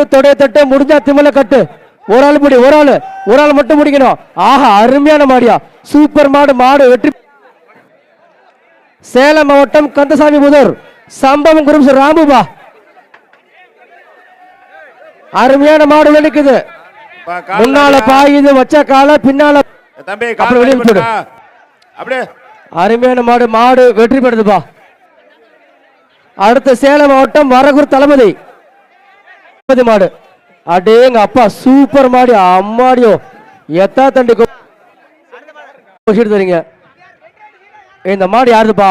தொடைய தட்டு முடிஞ்சா திமில கட்டு. ஒரு ஆள் முடி, ஒரு ஆள் மட்டும் முடிக்கணும். ஆஹா, அருமையான மாடியா, சூப்பர் மாடு. மாடு வெற்றி. சேலம் மாவட்டம் கந்தசாமி புதூர் சம்பவம் குரூப்ஸ் ராமுபா. அருமையான மாடு நிக்குது. முன்னால பாயுது வச்ச கால, பின்னால அருமையான மாடு. மாடு வெற்றி பெறுதுப்பா. அடுத்த சேலம் மாவட்டம் வரகூர் தளபதி மாடு. அடேங்க அப்பா, சூப்பர் மாடி. அம்மாடியோ, எத்தா தண்டி தரீங்க. இந்த மாடு யாருதுப்பா?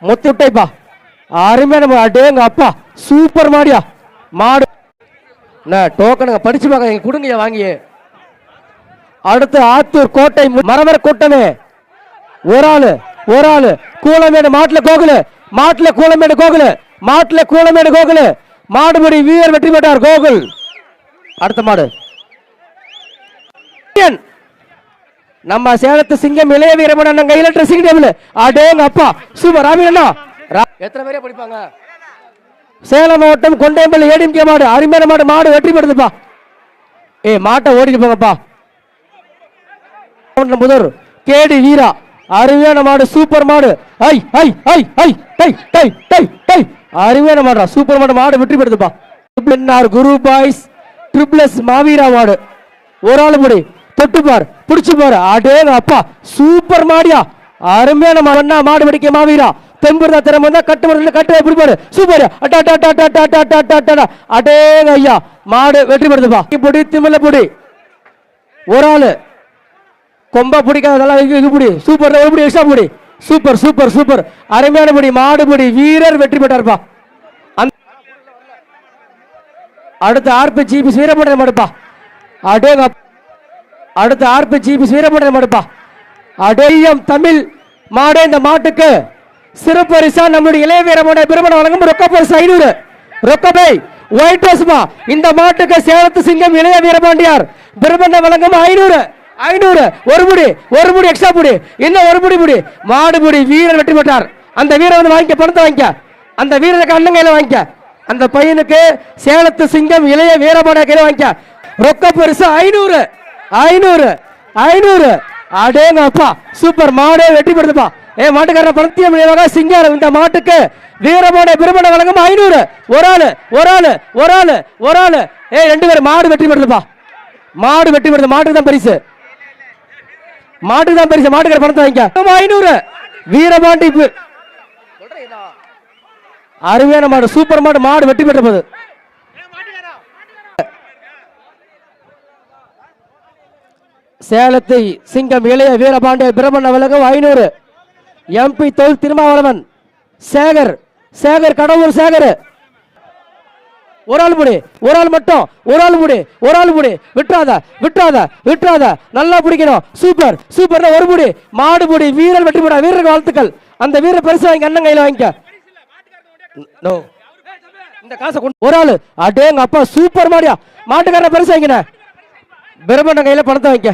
முத்துட்டைப்பா. அருமையான மாடு. அடேங்க அப்பா, சூப்பர் மாடியா. மாடு டோக்கனுங்க படிச்சு பார்க்க கொடுங்க வாங்கி. அடுத்து ஆத்தூர் கோட்டை மரவர கூட்டமே. ஒரு ஆளு கூலமேடு. மாட்டுல கூலமேடு கோகுலு. மாடுபடி வீரர் வெற்றி பெற்றார் கோகுல். அடுத்த மாடு நம்ம சேலத்து சிங்கம் இளைய வீரமன் கையில ட்ரெஸ்ஸிங் டேபிள். அடேங்க அப்பா, சூப்பர். ராமினா எத்தனை பேரே படிப்பாங்க? சேலம் மாவட்டம் கொண்டையம்பள்ளி ஏடிஎம்கே மாடு. அருமையான மாடு. மாடு வெற்றி பெறுதுப்பா. மாட்டை ஓடிட்டு போங்கப்பா. முதல் கேடி வீரா. அருமையான மாடு, சூப்பர் மாடு. அருமையான மாடா, சூப்பர் மாடு. மாடு வெற்றி பெறுதுப்பா. குரு பாய்ஸ் ட்ரிபிள்எஸ் மாவீரா மாடு. ஒரு ஆள் முடி, தொட்டுப்பார், பிடிச்சு பாரு. அடேங்க அப்பா, சூப்பர் மாடியா. அருமையான மாடு. மாடு வெடிக்க மாவீரா. தெம்புறதா திறமை வந்தா கட்டு மரத்தில் கட்டு பிடிப்பாரு. சூப்பர். அடேங்க ஐயா, மாடு வெற்றி பெறுதுப்பா. பொடி திமில்ல பொடி. ஒரு ஆளு கொம்பா பிடிக்காதெல்லாம் புடி. சூப்பர். ஒரு புடி எக்ஸ்ட்ரா புடி. சூப்பர். அருமையான பொடி. மாடுபடி வீரர் வெற்றி பெற்றார்ப்பா. அடுத்த ஆர்பி ஜிபி வீரப்பட்ட மாடுப்பா. அடேங்க. அடுத்த ஆர்பி ஜிபி வீரப்பட்ட மாடுப்பா. அடேயம் தமிழ் மாடு. இந்த மாட்டுக்கு சிறப்பு பரிசா நம்முடைய இளைய வீரமோட பெருமன வழங்கும் ரொக்க பரிசு 500 ரொக்கப்பை ஒயிட் ரோஸ்மா. இந்த மாட்டுக்கு சேலத்து சிங்கம் இளைய வீரபாண்டியார் பெருமன வழங்கும் 500. ஒரு முடி எக்ஸ்ட்ரா புடி. இன்னும் ஒரு முடி. மாடுபடி வீரர் வெற்றி பெற்றார். அந்த வீரர் வந்து வாங்கிக்க, பணத்தை வாங்கிக்க. அந்த வீரருக்கு அண்ணன் கையில வாங்கிக்க. அந்த பையனுக்கு சேலத்து சிங்கம் இளைய வீரபாண்டியார் கையில வாங்கிக்க. ரொக்க பரிசு 500. அடேங்க அப்பா, சூப்பர். மாடே வெற்றி பெறுதுப்பா. மாட்டுக்காரன் பணத்தியம் சிங்காரம். இந்த மாட்டுக்கு வீரபாண்டிய பெருமன வழங்கும் 500. ஒரு ஆளு 2 பேர். மாடு வெற்றி பெறுதுப்பா. மாடு வெற்றி பெறுது. மாட்டுக்கு தான் பரிசு. மாட்டுக்கார பணத்தை வாங்கிக்க. 500 வீரபாண்டி. அருமையான மாடு, சூப்பர் மாடு. மாடு வெற்றி பெற்றது. சேலத்தை சிங்கம் இளைய வீரபாண்டிய பிரமண விலகம் 500. எம்பி தொல் திருமாவளவன் சேகர் கடவுர் சேகர். ஒரு ஆள் மட்டும். விட்டுறாத. நல்லா பிடிக்கணும். சூப்பர். ஒரு முடி. மாடுபடி வீரர் வெற்றி பெற. வீரருக்கு வாழ்த்துக்கள். அந்த வீரர் பரிசு வாங்கி அண்ணன் கையில வாங்கிக்க. இந்த காசை ஒரு ஆளு. அடேங்க அப்பா, சூப்பர் மாடியா. மாட்டுக்காரன் பரிசு வாங்கின. பிரம்மண்ண கையில பணத்தை வாங்கிக்க.